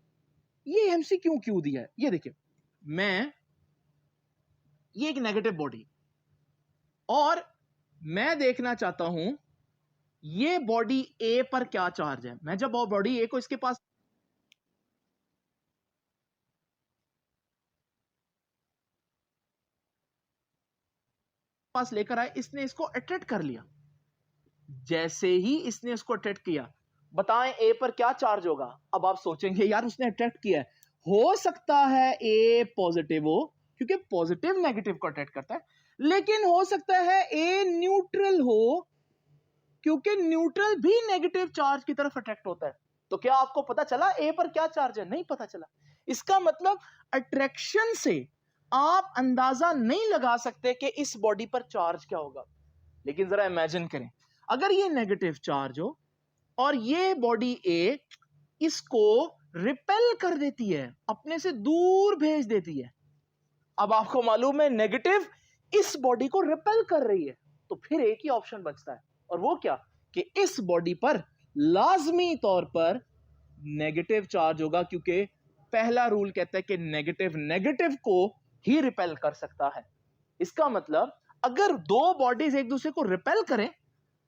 ये एमसीक्यू क्यों दिया है? ये देखिए, ये एक नेगेटिव बॉडी और मैं देखना चाहता हूं ये बॉडी ए पर क्या चार्ज है। मैं जब बॉडी ए को इसके पास लेकर आए, इसने इसको अट्रैक्ट कर लिया। जैसे ही इसने इसको अट्रैक्ट किया, बताएं ए पर क्या चार्ज होगा। अब आप सोचेंगे यार उसने अट्रैक्ट किया है, हो सकता है ए पॉजिटिव हो, क्योंकि पॉजिटिव नेगेटिव को अट्रैक्ट करता है, लेकिन हो सकता है ए न्यूट्रल हो, क्योंकि न्यूट्रल भी नेगेटिव चार्ज की तरफ अट्रैक्ट होता है। तो क्या आपको पता चला ए पर क्या चार्ज है? नहीं पता चला। इसका मतलब अट्रैक्शन से आप अंदाजा नहीं लगा सकते कि इस बॉडी पर चार्ज क्या होगा। लेकिन जरा इमेजिन करें, अगर ये नेगेटिव चार्ज हो और ये बॉडी ए इसको रिपेल कर देती है, अपने से दूर भेज देती है। अब आपको मालूम है नेगेटिव इस बॉडी को रिपेल कर रही है, तो फिर एक ही ऑप्शन बचता है, और वो क्या कि इस बॉडी पर लाजमी तौर पर नेगेटिव चार्ज होगा, क्योंकि पहला रूल कहता है कि नेगेटिव नेगेटिव को ही रिपेल कर सकता है। इसका मतलब अगर दो बॉडीज एक दूसरे को रिपेल करें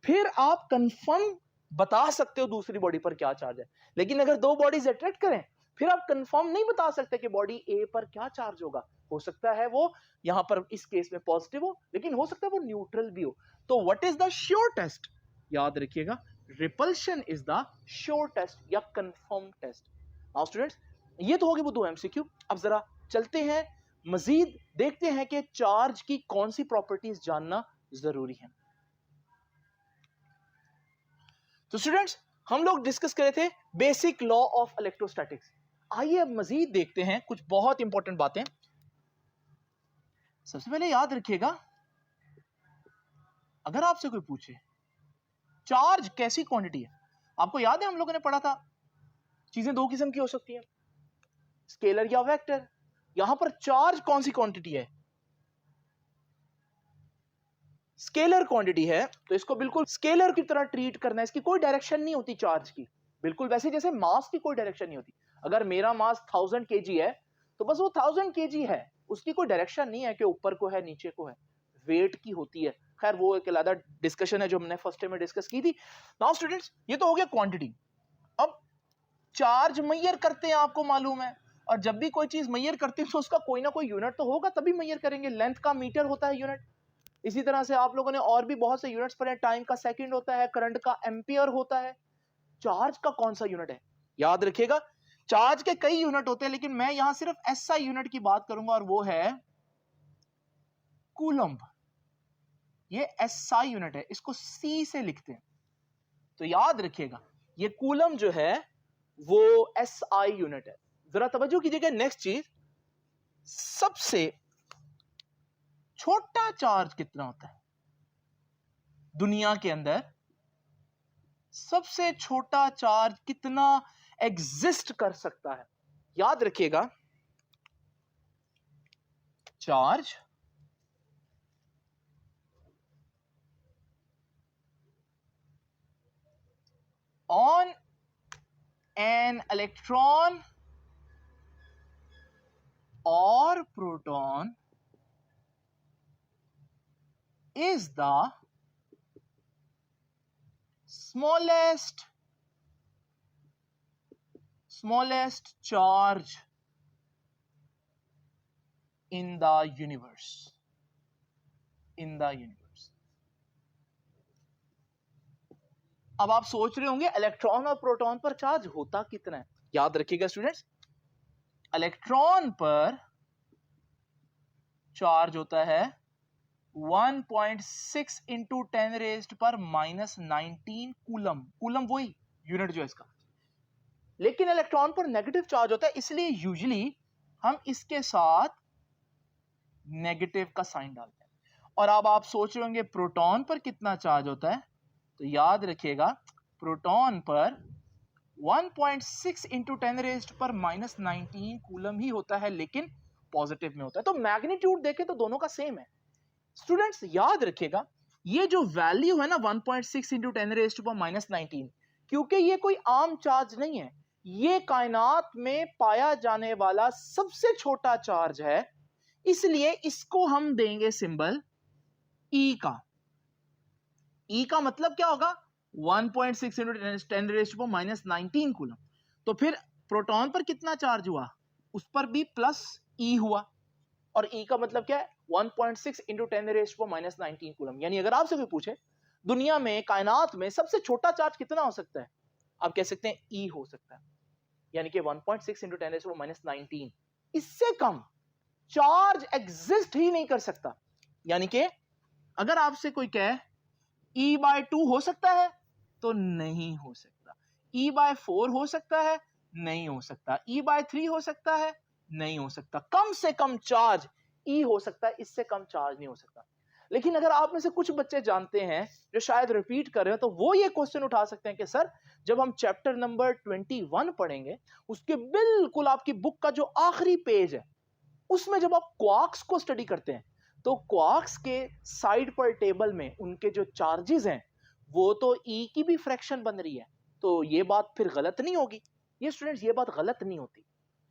फिर आप कंफर्म बता सकते हो दूसरी बॉडी पर क्या चार्ज है, लेकिन अगर दो बॉडीज अट्रैक्ट करें फिर आप कंफर्म नहीं बता सकते कि बॉडी ए पर क्या चार्ज होगा। हो सकता है वो यहां पर इस केस में पॉजिटिव हो, लेकिन हो सकता है वो न्यूट्रल भी हो। तो what is the sure test? याद रखिएगा, repulsion is the sure test या कंफर्म टेस्ट। नाउ स्टूडेंट्स, ये तो होगी वो दो एमसीक्यू। अब जरा चलते हैं मजीद, देखते हैं कि चार्ज की कौन सी प्रॉपर्टीज जानना जरूरी है। तो स्टूडेंट्स, हम लोग डिस्कस कर रहे थे बेसिक लॉ ऑफ इलेक्ट्रोस्टैटिक्स। आइए अब मजीद देखते हैं कुछ बहुत इंपॉर्टेंट बातें। सबसे पहले याद रखिएगा, अगर आपसे कोई पूछे चार्ज कैसी क्वांटिटी है, आपको याद है हम लोगों ने पढ़ा था चीजें दो किस्म की हो सकती हैं, स्केलर या वेक्टर। यहां पर चार्ज कौन सी क्वांटिटी है? स्केलर क्वांटिटी है, तो इसको बिल्कुल स्केलर की तरह ट्रीट करना है। इसकी कोई डायरेक्शन नहीं होती चार्ज की, बिल्कुल वैसे जैसे मास की कोई डायरेक्शन नहीं होती। अगर मेरा मास 1000 kg है तो बस वो 1000 kg है, उसकी कोई डायरेक्शन नहीं है कि ऊपर को है नीचे को है। वेट की होती है, खैर वो एक अलग डिस्कशन है जो हमने फर्स्ट टाइम में डिस्कस की थी। नाउ स्टूडेंट्स, ये तो हो गया क्वांटिटी। अब चार्ज मेजर करते हैं, आपको मालूम है, और जब भी कोई चीज मेजर करते हैं तो उसका कोई ना कोई यूनिट तो होगा, तभी मेजर करेंगे। लेंथ का मीटर होता है यूनिट। इसी तरह से आप लोगों ने और भी बहुत से यूनिट्स पढ़े, टाइम का सेकंड होता है, करंट का एम्पियर होता है। चार्ज का कौन सा यूनिट है? याद रखिएगा, चार्ज के कई यूनिट होते हैं, लेकिन मैं यहां सिर्फ एसआई यूनिट की बात करूंगा, और वो है कूलम्ब। ये एसआई यूनिट है, इसको सी से लिखते हैं। तो याद रखिएगा, ये कूलम्ब जो है वो एसआई यूनिट है। जरा तवज्जो कीजिएगा, नेक्स्ट चीज, सबसे छोटा चार्ज कितना होता है दुनिया के अंदर? सबसे छोटा चार्ज कितना एग्जिस्ट कर सकता है? याद रखिएगा, चार्ज ऑन एन इलेक्ट्रॉन और proton is the smallest charge in the universe. अब आप सोच रहे होंगे इलेक्ट्रॉन और प्रोटॉन पर चार्ज होता कितना है? याद रखिएगा स्टूडेंट्स, इलेक्ट्रॉन पर चार्ज होता है 1.6 इंटू 10 रेज्ड पर -19 कूलम। कूलम वही यूनिट जो है इसका। लेकिन इलेक्ट्रॉन पर नेगेटिव चार्ज होता है, इसलिए यूजुअली हम इसके साथ नेगेटिव का साइन डालते हैं। और अब आप सोच रहे होंगे प्रोटॉन पर कितना चार्ज होता है? तो याद रखिएगा, प्रोटॉन पर 1.6 इंटू 10 रेज्ड पर -19 कूलम ही होता है, लेकिन पॉजिटिव में होता है। तो मैग्नीट्यूड देखें तो दोनों का सेम है। स्टूडेंट्स याद रखिएगा, ये जो वैल्यू है ना 1.6 इंटू 10 रेज्ड पर -19, क्योंकि ये कोई आम चार्ज नहीं है, ये कायनात में पाया जाने वाला सबसे छोटा चार्ज है, इसलिए इसको हम देंगे सिंबल ई का। ई का मतलब क्या होगा? 1.6 इंटू 10 रेज्ड पर -19 कूलम। तो फिर प्रोटॉन पर कितना चार्ज हुआ? उस पर भी प्लस ई हुआ, और ई का मतलब क्या है? 1.6 इंटू 10 रेज्ड पर -19 कूलम। यानी अगर आपसे कोई पूछे दुनिया में, कायनात में सबसे छोटा चार्ज कितना हो सकता है, आप कह सकते हैं ई हो सकता है, यानी कि 1.6 इंटू 10 रेज्ड पर -19। इससे कम चार्ज एग्जिस्ट ही नहीं कर सकता। यानी कि अगर आपसे कोई कहे E/2 हो सकता है, तो नहीं हो सकता। E/4 हो सकता है, नहीं हो सकता। E/3 हो सकता है, नहीं हो सकता। कम से कम चार्ज E हो सकता है, इससे कम चार्ज नहीं हो सकता। लेकिन अगर आप में से कुछ बच्चे जानते हैं जो शायद रिपीट कर रहे हैं, तो वो ये क्वेश्चन उठा सकते हैं कि सर, जब हम चैप्टर नंबर 21 पढ़ेंगे, उसके बिल्कुल आपकी बुक का जो आखिरी पेज है, उसमें जब आप क्वार्क्स को स्टडी करते हैं, तो क्वार्क्स के साइड पर टेबल में उनके जो चार्जेस हैं, वो तो ई की भी फ्रैक्शन बन रही है। तो ये बात फिर गलत नहीं होगी। ये स्टूडेंट्स, ये बात गलत नहीं होती।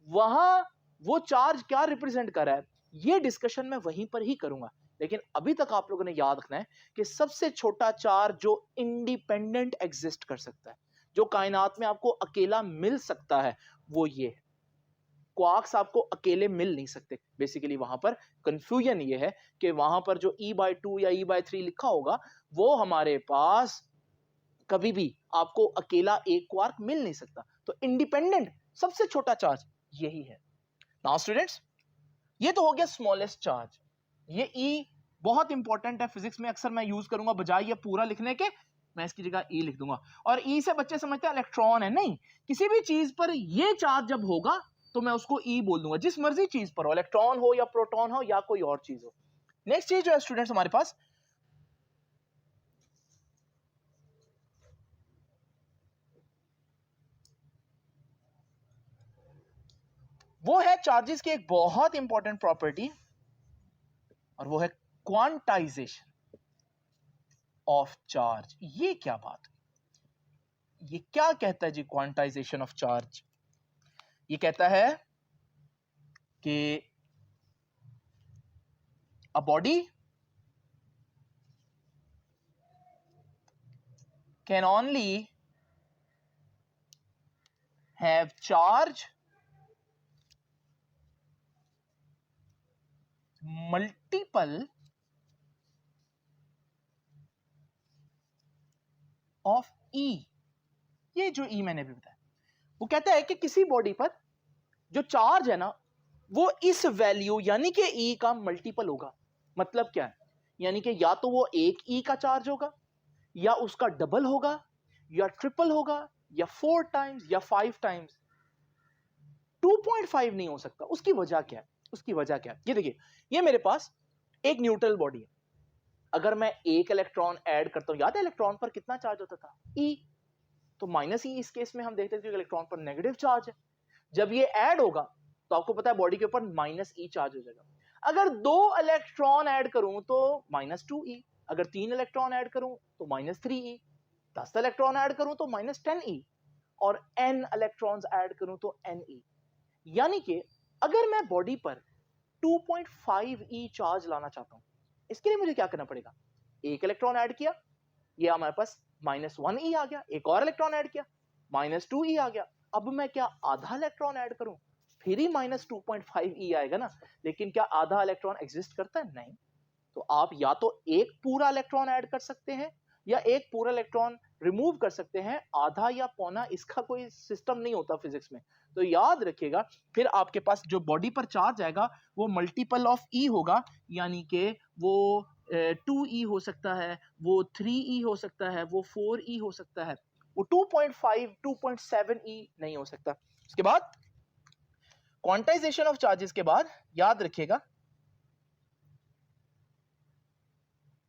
वहां वो चार्ज क्या रिप्रेजेंट कर रहा है, ये डिस्कशन मैं वहीं पर ही करूंगा। लेकिन अभी तक आप लोगों ने याद रखना है कि सबसे छोटा चार्ज जो इंडिपेंडेंट एग्जिस्ट कर सकता है, जो कायनात में आपको अकेला मिल सकता है, वो ये है। क्वार्क्स आपको अकेले मिल नहीं सकते। बेसिकली वहां पर कंफ्यूजन ये है कि वहां पर जो E/2 या E/3 लिखा होगा, वो हमारे पास कभी भी आपको अकेला एक क्वार्क मिल नहीं सकता। तो इंडिपेंडेंट सबसे छोटा चार्ज यही है। नाउ स्टूडेंट्स, ये तो हो गया स्मॉलेस्ट चार्ज। ये E बहुत इंपॉर्टेंट है फिजिक्स में, अक्सर मैं यूज करूंगा, बजाय ये पूरा लिखने के मैं इसकी जगह E लिख दूंगा। और E से बच्चे समझते हैं इलेक्ट्रॉन है, नहीं। किसी भी चीज पर ये चार्ज जब होगा तो मैं उसको E बोल दूंगा, जिस मर्जी चीज पर हो, इलेक्ट्रॉन हो या प्रोटॉन हो या कोई और चीज हो। नेक्स्ट चीज जो है स्टूडेंट्स हमारे पास, वो है चार्जेस की एक बहुत इंपॉर्टेंट प्रॉपर्टी, और वो है क्वांटाइजेशन ऑफ चार्ज। ये क्या बात है? ये क्या कहता है जी क्वांटाइजेशन ऑफ चार्ज? ये कहता है कि a body can only have charge multiple of E। ये जो E मैंने भी बताया, वो कहता है कि किसी बॉडी पर जो चार्ज है ना वो इस वैल्यू यानी कि E का मल्टीपल होगा। मतलब क्या है, यानी कि या तो वो एक E का चार्ज होगा, या उसका डबल होगा, या ट्रिपल होगा, या 4 टाइम्स या 5 टाइम्स। 2.5 नहीं हो सकता। उसकी वजह क्या है? उसकी वजह क्या है, ये देखिए, ये मेरे पास एक न्यूट्रल बॉडी है। अगर मैं एक इलेक्ट्रॉन ऐड करता हूं, याद है इलेक्ट्रॉन पर कितना चार्ज होता था? E। तो माइनस E इस केस में हम देखते हैं कि इलेक्ट्रॉन पर नेगेटिव चार्ज है। जब ये ऐड होगा तो आपको पता है बॉडी के ऊपर माइनस E चार्ज हो जाएगा। अगर 2 इलेक्ट्रॉन ऐड करूं तो माइनस 2E, अगर 3 इलेक्ट्रॉन ऐड करूं तो माइनस 3E, 10 इलेक्ट्रॉन ऐड करूं तो माइनस 10E, और n इलेक्ट्रॉन्स ऐड करूं तो Ne। यानी कि अगर मैं बॉडी पर 2.5E चार्ज लाना चाहता हूं, इसके लिए मुझे क्या करना पड़ेगा? एक इलेक्ट्रॉन ऐड किया, ये हमारे पास -1E आ गया, एक और इलेक्ट्रॉन ऐड किया, -2E आ गया। अब मैं क्या आधा इलेक्ट्रॉन ऐड करूं, फिर ही -2.5E आएगा ना। लेकिन क्या आधा इलेक्ट्रॉन एग्जिस्ट करता है? नहीं। तो आप या तो एक पूरा इलेक्ट्रॉन ऐड कर सकते हैं या एक पूरा इलेक्ट्रॉन रिमूव कर सकते हैं। आधा या पौना इसका कोई सिस्टम नहीं होता फिजिक्स में। तो याद रखिएगा, फिर आपके पास जो बॉडी पर चार्ज आएगा वो मल्टीपल ऑफ E होगा, यानी कि वो 2E हो सकता है, वो 3E हो सकता है, वो 4E हो सकता है, वो 2.5 2.7E नहीं हो सकता। उसके बाद क्वांटाइजेशन ऑफ चार्जेस के बाद याद रखिएगा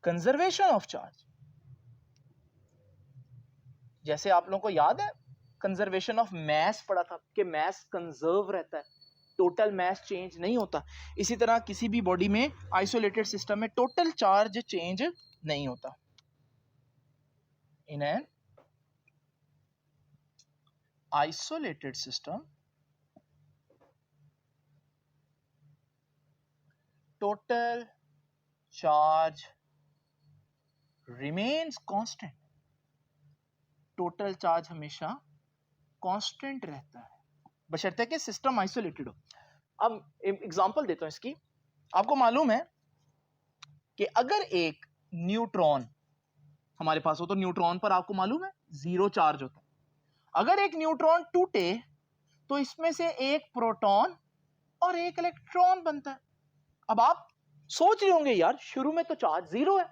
कंजर्वेशन ऑफ चार्ज। जैसे आप लोगों को याद है कंजर्वेशन ऑफ मैस पढ़ा था कि मैस कंजर्व रहता है, टोटल मैस चेंज नहीं होता। इसी तरह किसी भी बॉडी में आइसोलेटेड सिस्टम में टोटल चार्ज चेंज नहीं होता। In an isolated system total charge remains constant. Total charge हमेशा कांस्टेंट रहता है बशर्ते कि सिस्टम आइसोलेटेड हो। अब एग्जांपल देता हूं इसकी। आपको मालूम है कि अगर एक न्यूट्रॉन हमारे पास हो तो न्यूट्रॉन पर आपको मालूम है 0 चार्ज होता है। अगर एक न्यूट्रॉन टूटे तो इसमें से एक प्रोटॉन और एक इलेक्ट्रॉन बनता है। अब आप सोच रहे होंगे यार शुरू में तो चार्ज 0 है,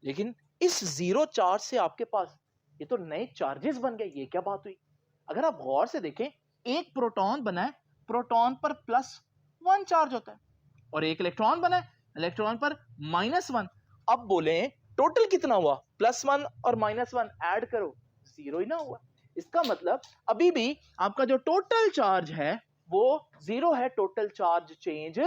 लेकिन इस 0 चार्ज से आपके पास ये तो नए चार्जेस बन गए, ये क्या बात हुई? अगर आप गौर से देखें, एक प्रोटॉन बना है, प्रोटॉन पर +1 चार्ज होता है, और एक इलेक्ट्रॉन बना है, इलेक्ट्रॉन पर -1। अब बोले टोटल कितना हुआ? +1 और -1 ऐड करो, 0 ही ना हुआ। इसका मतलब अभी भी आपका जो टोटल चार्ज है वो 0 है, टोटल चार्ज चेंज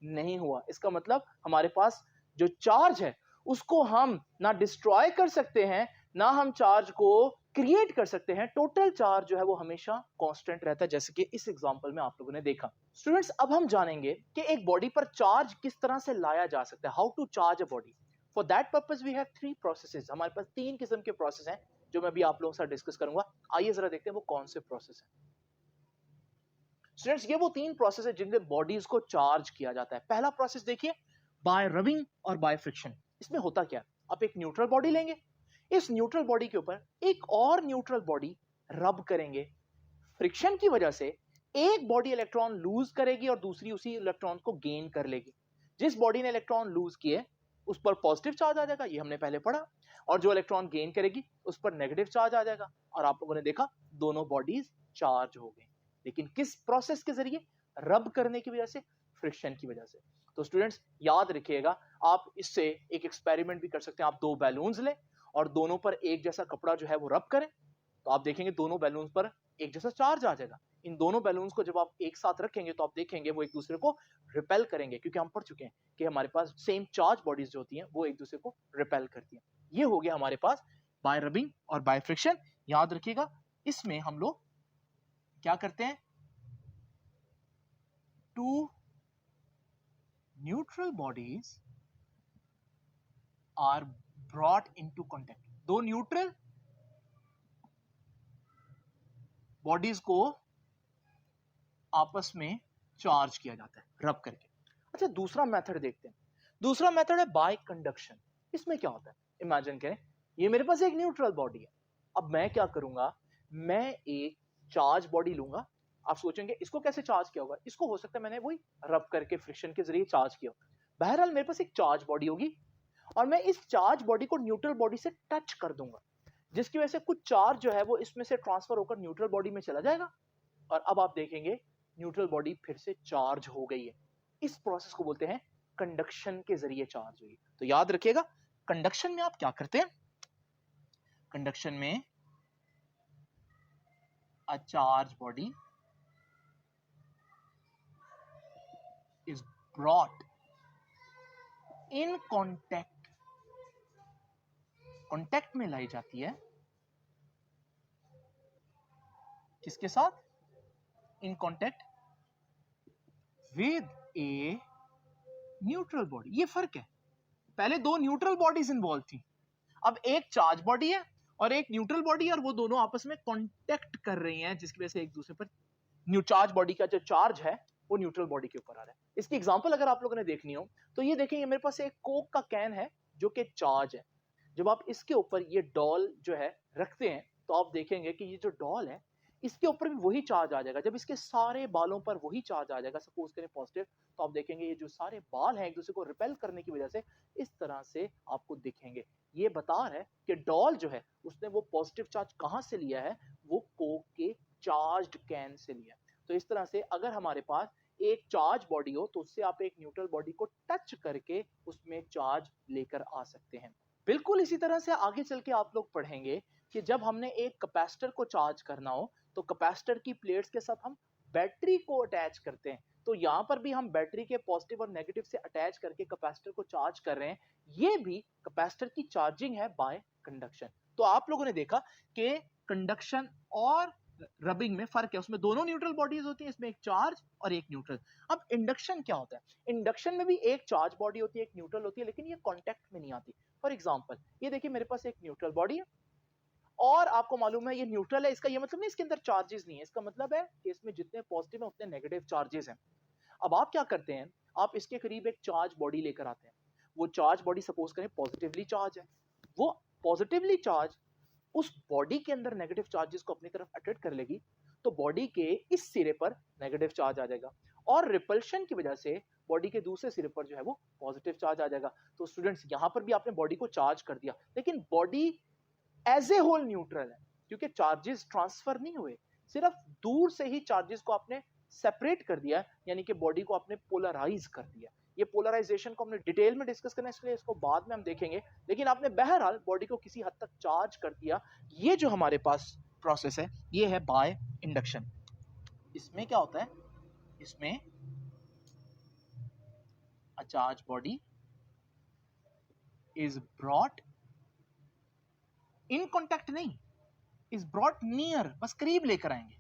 नहीं हुआ। इसका मतलब हमारे पास जो चार्ज है उसको हम ना डिस्ट्रॉय कर सकते हैं, ना हम चार्ज को क्रिएट कर सकते हैं। टोटल चार्ज जो है वो हमेशा कांस्टेंट रहता है, जैसे कि इस एग्जांपल में आप लोगों ने देखा। स्टूडेंट्स, अब हम जानेंगे कि एक बॉडी पर चार्ज किस तरह से लाया जा सकता है, how to charge a body. For that purpose we have 3 processes. हमारे पास 3 किस्म के प्रोसेस हैं जो मैं भी आप लोगों के साथ डिस्कस करूंगा। आइए जरा देखते हैं वो कौन से प्रोसेस हैं। स्टूडेंट्स, ये वो 3 प्रोसेस है जिनसे बॉडीज को चार्ज किया जाता है। पहला प्रोसेस देखिए, बाय रबिंग और बाय फ्रिक्शन। इसमें होता क्या है, आप एक न्यूट्रल बॉडी लेंगे, इस न्यूट्रल बॉडी के ऊपर एक और न्यूट्रल बॉडी रब करेंगे। फ्रिक्शन की वजह से एक बॉडी इलेक्ट्रॉन लूज करेगी और दूसरी उसी इलेक्ट्रॉन को गेन कर लेगी। जिस बॉडी ने इलेक्ट्रॉन लूज किए उस पर पॉजिटिव चार्ज आ जाएगा, ये हमने पहले पढ़ा, और जो इलेक्ट्रॉन गेन करेगी उस पर नेगेटिव चार्ज आ जाएगा। और आप लोगों ने देखा दोनों बॉडीज चार्ज हो गई, लेकिन किस प्रोसेस के जरिए? रब करने की वजह से, फ्रिक्शन की वजह से। तो स्टूडेंट्स याद रखिएगा, आप इससे एक एक्सपेरिमेंट भी कर सकते हैं। आप 2 बैलून्स लें और दोनों पर एक जैसा कपड़ा जो है वो रब करें, तो आप देखेंगे दोनों बैलून्स पर एक जैसा चार्ज आ जाएगा। इन दोनों बैलून्स को जब आप एक साथ रखेंगे तो आप देखेंगे वो एक दूसरे को रिपेल करेंगे, क्योंकि हम पढ़ चुके हैं कि हमारे पास सेम चार्ज बॉडीज जो होती हैं वो एक दूसरे को रिपेल करती हैं। ये हो गया हमारे पास बाय रबिंग और बाय फ्रिक्शन। याद रखिएगा, इसमें हम लोग क्या करते हैं, 2 neutral bodies are brought into contact. 2 neutral bodies को आपस में चार्ज किया जाता है रब करके। अच्छा, दूसरा मेथड देखते हैं। दूसरा मेथड है बाय कंडक्शन। इसमें क्या होता है, इमेजिन करें ये मेरे पास एक न्यूट्रल बॉडी है। अब मैं क्या करूंगा, मैं एक चार्ज बॉडी लूंगा। आप सोचेंगे इसको कैसे चार्ज किया होगा, इसको हो सकता है मैंने वही रब करके फ्रिक्शन के जरिए चार्ज किया। बहरहाल मेरे पास एक चार्ज बॉडी होगी और मैं इस चार्ज बॉडी को न्यूट्रल बॉडी से टच कर दूंगा, जिसकी वजह से कुछ चार्ज जो है वो इसमें से ट्रांसफर होकर न्यूट्रल बॉडी में चला जाएगा और अब आप देखेंगे न्यूट्रल बॉडी फिर से चार्ज हो गई है। इस प्रोसेस को बोलते हैं कंडक्शन के जरिए चार्ज हुई। तो याद रखिएगा, कंडक्शन में आप क्या करते हैं, कंडक्शन में अ charge body is brought in contact, contact में लाई जाती है किसके साथ, in contact with a neutral body. ये फर्क है, पहले दो न्यूट्रल बॉडीज इन्वॉल्व थी, अब एक चार्ज बॉडी है और एक न्यूट्रल बॉडी है और वो दोनों आपस में कॉन्टैक्ट कर रही हैं, जिसकी वजह से एक दूसरे पर न्यू चार्ज बॉडी का जो चार्ज है वो न्यूट्रल बॉडी के ऊपर आ रहा है। इसकी एग्जांपल अगर आप लोगों ने देखनी हो तो ये देखेंगे मेरे पास एक कोक का कैन है जो कि चार्ज है। जब आप इसके ऊपर ये डॉल जो है रखते हैं तो आप देखेंगे कि ये जो डॉल है इसके ऊपर भी वही चार्ज आ जाएगा। जब इसके सारे बालों पर वही चार्ज आ जाएगा, सपोज करें पॉजिटिव, तो आप देखेंगे ये जो सारे बाल हैं एक दूसरे को रिपेल करने की वजह से इस तरह से आपको दिखेंगे। ये बता रहा है कि डॉल जो है उसने वो पॉजिटिव चार्ज कहां से लिया है, वो कोक के चार्ज्ड कैन से लिया है। तो इस तरह से अगर हमारे पास एक चार्ज बॉडी हो तो उससे आप एक न्यूट्रल बॉडी को टच करके उसमें चार्ज लेकर आ सकते हैं। बिल्कुल इसी तरह से आगे चल के आप लोग पढ़ेंगे कि जब हमने एक कैपेसिटर को चार्ज करना हो तो कैपेसिटर की प्लेट्स के साथ हम बैटरी को अटैच करते हैं। तो यहाँ पर भी हम बैटरी के पॉजिटिव और नेगेटिव से अटैच करके कैपेसिटर को चार्ज कर रहे हैं। ये भी कैपेसिटर की चार्जिंग है बाय कंडक्शन। तो आप लोगों ने देखा कि कंडक्शन और रबिंग में फर्क है, उसमें दोनों न्यूट्रल बॉडीज होती हैं, इसमें एक चार्ज और एक न्यूट्रल। अब इंडक्शन क्या होता है, इंडक्शन में भी एक चार्ज बॉडी होती है एक न्यूट्रल होती है, लेकिन ये कॉन्टैक्ट में नहीं आती। फॉर एग्जाम्पल ये देखिए मेरे पास एक न्यूट्रल बॉडी है और आपको मालूम है ये न्यूट्रल है, इसका ये मतलब नहीं इसके अंदर चार्जेस नहीं है, इसका मतलब है कि इसमें जितने पॉजिटिव है उतने नेगेटिव चार्जेस हैं। अब आप क्या करते हैं, आप इसके करीब एक चार्ज बॉडी लेकर आते हैं। वो चार्ज बॉडी सपोज करें पॉजिटिवली चार्ज है, वो पॉजिटिवली चार्ज उस बॉडी के अंदर नेगेटिव चार्जेस को अपनी तरफ अट्रैक्ट कर लेगी, तो बॉडी के इस सिरे पर नेगेटिव चार्ज आ जाएगा और रिपल्शन की वजह से बॉडी के दूसरे सिरे पर जो है वो पॉजिटिव चार्ज आ जाएगा। तो स्टूडेंट्स यहां पर भी आपने बॉडी को चार्ज कर दिया, लेकिन body as a whole neutral है क्योंकि चार्जेस ट्रांसफर नहीं हुए, सिर्फ दूर से ही चार्जेस को आपने सेपरेट कर दिया, यानी कि बॉडी को आपने पोलराइज कर दिया। ये पोलराइजेशन को हमने डिटेल में डिस्कस करना है, इसलिए इसको बाद में हम देखेंगे, लेकिन आपने बहरहाल बॉडी को किसी हद तक चार्ज कर दिया। ये जो हमारे पास प्रोसेस है ये है बाय इंडक्शन। इसमें क्या होता है, इसमें अ charge body is brought in contact नहीं, इज ब्रॉट नियर, बस करीब लेकर आएंगे,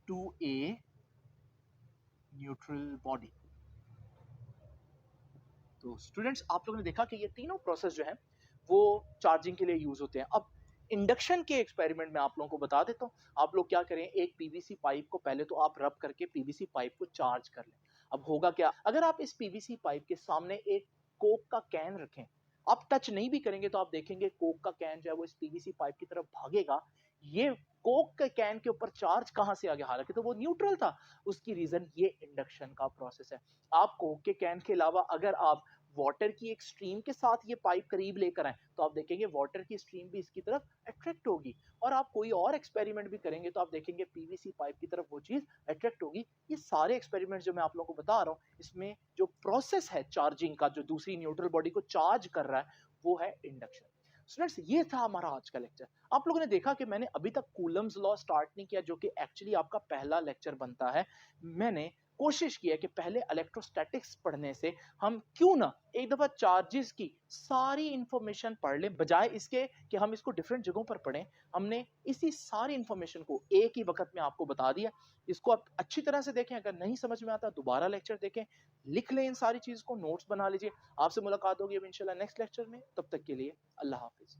टू ए न्यूट्रल बॉडी। तो स्टूडेंट्स आप लोगों ने देखा कि ये तीनों प्रोसेस जो है वो चार्जिंग के लिए यूज होते हैं। अब इंडक्शन के एक्सपेरिमेंट में आप लोगों को बता देता हूँ। आप लोग क्या करें, एक पीवीसी पाइप को पहले तो आप रब करके पीवीसी पाइप को चार्ज कर लें। अब होगा क्या, अगर आप इस पीवीसी पाइप के सामने एक कोक का कैन रखें, आप टच नहीं भी करेंगे तो आप देखेंगे कोक का कैन जो है वो इस पीवीसी पाइप की तरफ भागेगा। ये कोक के कैन के ऊपर चार्ज कहां से आ गया, हालांकि तो वो न्यूट्रल था, उसकी रीजन ये इंडक्शन का प्रोसेस है। आप कोक के कैन के अलावा अगर आप वाटर की एक स्ट्रीम के साथ ये पाइप करीब लेकर आए तो आप देखेंगे वाटर की स्ट्रीम भी इसकी तरफ अट्रैक्ट होगी, और आप कोई और एक्सपेरिमेंट भी करेंगे तो आप देखेंगे पीवीसी पाइप की तरफ वो चीज अट्रैक्ट होगी। ये सारे एक्सपेरिमेंट जो मैं आप लोगों को बता रहा हूँ इसमें जो प्रोसेस है चार्जिंग का, जो दूसरी न्यूट्रल बॉडी को चार्ज कर रहा है, वो है इंडक्शन। स्टूडेंट्स ये था हमारा आज का लेक्चर। आप लोगों ने देखा कि मैंने अभी तक कूलम्स लॉ स्टार्ट नहीं किया, जो कि एक्चुअली आपका पहला लेक्चर बनता है। मैंने कोशिश की है कि पहले इलेक्ट्रोस्टैटिक्स पढ़ने से हम क्यों ना एक दफा चार्जेस की सारी इंफॉर्मेशन पढ़ लें, बजाय इसके कि हम इसको डिफरेंट जगहों पर पढ़ें। हमने इसी सारी इंफॉर्मेशन को एक ही वक्त में आपको बता दिया। इसको आप अच्छी तरह से देखें, अगर नहीं समझ में आता दोबारा लेक्चर देखें, लिख लें इन सारी चीज को, नोट्स बना लीजिए। आपसे मुलाकात होगी अब इंशाल्लाह नेक्स्ट लेक्चर में, तब तक के लिए अल्लाह हाफिज।